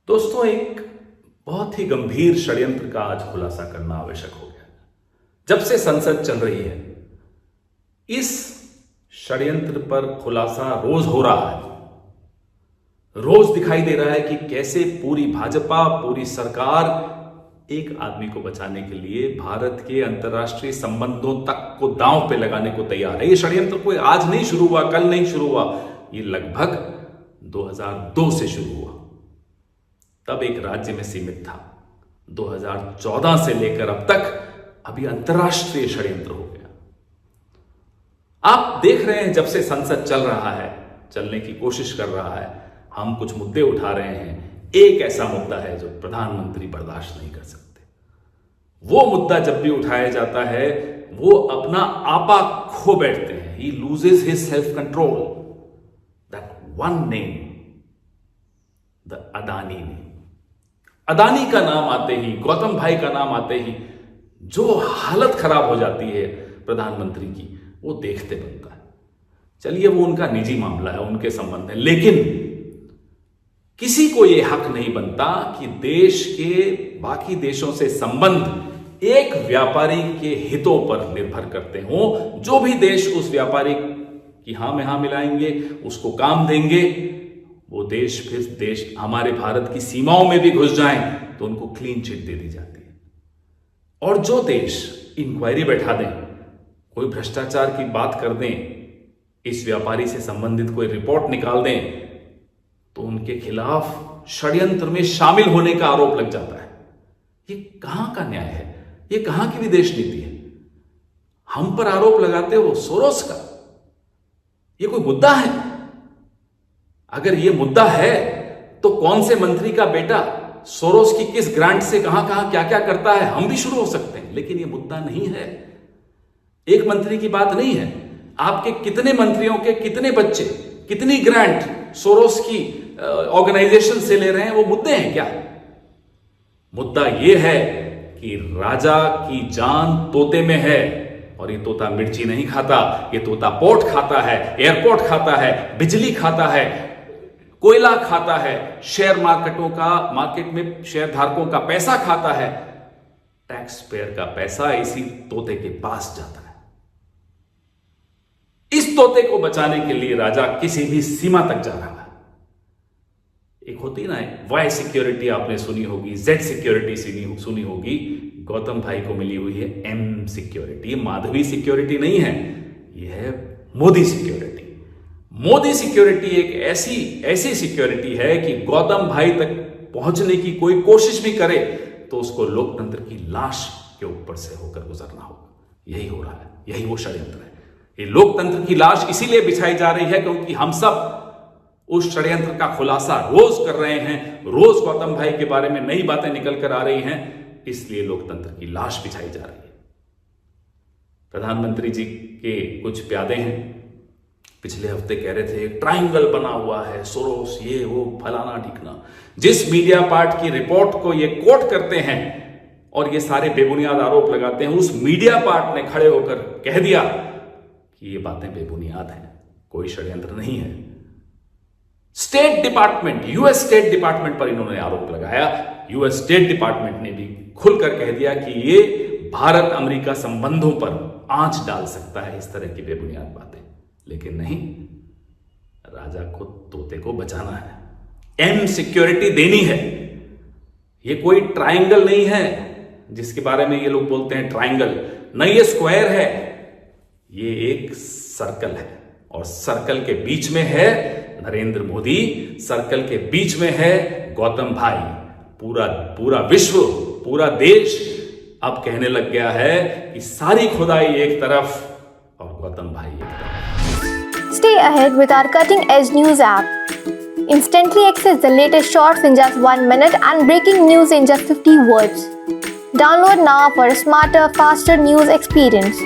दोस्तों, एक बहुत ही गंभीर षड्यंत्र का आज खुलासा करना आवश्यक हो गया। जब से संसद चल रही है, इस षड्यंत्र पर खुलासा रोज हो रहा है। रोज दिखाई दे रहा है कि कैसे पूरी भाजपा, पूरी सरकार एक आदमी को बचाने के लिए भारत के अंतर्राष्ट्रीय संबंधों तक को दांव पे लगाने को तैयार है। ये षड्यंत्र कोई आज नहीं शुरू हुआ, कल नहीं शुरू हुआ, ये लगभग 2002 से शुरू हुआ। तब एक राज्य में सीमित था। 2014 से लेकर अब तक अभी अंतर्राष्ट्रीय षड्यंत्र हो गया। आप देख रहे हैं, जब से संसद चल रहा है, चलने की कोशिश कर रहा है, हम कुछ मुद्दे उठा रहे हैं। एक ऐसा मुद्दा है जो प्रधानमंत्री बर्दाश्त नहीं कर सकते। वो मुद्दा जब भी उठाया जाता है, वो अपना आपा खो बैठते हैं। ही loses his self control. That one name, the Adani name. Adani का नाम आते ही, गौतम भाई का नाम आते ही जो हालत खराब हो जाती है प्रधानमंत्री की, वो देखते बनता है। चलिए, वो उनका निजी मामला है, उनके संबंध है, लेकिन किसी को यह हक नहीं बनता कि देश के बाकी देशों से संबंध एक व्यापारी के हितों पर निर्भर करते हों। जो भी देश उस व्यापारी की हां में हां मिलाएंगे, उसको काम देंगे, वो देश फिर देश हमारे भारत की सीमाओं में भी घुस जाएं तो उनको क्लीन चिट दे दी जाती है। और जो देश इंक्वायरी बैठा दें, कोई भ्रष्टाचार की बात कर दें, इस व्यापारी से संबंधित कोई रिपोर्ट निकाल दें, तो उनके खिलाफ षड्यंत्र में शामिल होने का आरोप लग जाता है। ये कहां का न्याय है? ये कहां की विदेश नीति है? हम पर आरोप लगाते हो सोरोस का। ये कोई मुद्दा है? अगर ये मुद्दा है तो कौन से मंत्री का बेटा सोरोस की किस ग्रांट से कहां कहां क्या क्या करता है, हम भी शुरू हो सकते हैं। लेकिन ये मुद्दा नहीं है। एक मंत्री की बात नहीं है। आपके कितने मंत्रियों के कितने बच्चे, कितनी ग्रांट सोरोस की ऑर्गेनाइजेशन से ले रहे हैं, वो मुद्दे हैं क्या? मुद्दा यह है कि राजा की जान तोते में है, और ये तोता मिर्ची नहीं खाता, ये तोता पोर्ट खाता है, एयरपोर्ट खाता है, बिजली खाता है, कोयला खाता है, शेयर मार्केट में शेयर धारकों का पैसा खाता है। टैक्स पेयर का पैसा इसी तोते के पास जाता है। इस तोते को बचाने के लिए राजा किसी भी सीमा तक जा रहा है। एक होती ना वाई सिक्योरिटी आपने सुनी होगी, जेड सिक्योरिटी सुनी होगी। गौतम भाई को मिली हुई है एम सिक्योरिटी। माधवी सिक्योरिटी नहीं है, यह है मोदी सिक्योरिटी। मोदी सिक्योरिटी एक ऐसी सिक्योरिटी है कि गौतम भाई तक पहुंचने की कोई कोशिश भी करे तो उसको लोकतंत्र की लाश के ऊपर से होकर गुजरना होगा। यही हो रहा है, यही वो षड्यंत्र है। ये लोकतंत्र की लाश इसीलिए बिछाई जा रही है क्योंकि हम सब उस षड्यंत्र का खुलासा रोज कर रहे हैं। रोज गौतम भाई के बारे में नई बातें निकल कर आ रही हैं, इसलिए लोकतंत्र की लाश बिछाई जा रही है। प्रधानमंत्री जी के कुछ प्यादे हैं, पिछले हफ्ते कह रहे थे ट्रायंगल बना हुआ है, सोरोस, ये वो, फलाना ढिकना। जिस मीडिया पार्ट की रिपोर्ट को ये कोट करते हैं और ये सारे बेबुनियाद आरोप लगाते हैं, उस मीडिया पार्ट ने खड़े होकर कह दिया कि ये बातें बेबुनियाद हैं, कोई षड्यंत्र नहीं है। State department, US state department पर इन्होंने आरोप लगाया। यूएस स्टेट डिपार्टमेंट ने भी खुलकर कह दिया कि ये भारत अमेरिका संबंधों पर आंच डाल सकता है, इस तरह की बेबुनियाद बातें। लेकिन नहीं, राजा को, तोते को बचाना है, एम सिक्योरिटी देनी है। ये कोई ट्रायंगल नहीं है जिसके बारे में ये लोग बोलते हैं ट्रायंगल। नहीं, ये स्क्वायर है, ये एक सर्कल है, और सर्कल के बीच में है नरेंद्र मोदी, सर्कल के बीच में है गौतम भाई। पूरा विश्व, पूरा देश अब कहने लग गया है कि सारी खुदाई एक तरफ और गौतम भाई एक तरफ। Stay ahead with our cutting-edge news app. Instantly access the latest shorts in just 1 minute and breaking news in just 50 words. Download now for a smarter, faster news experience.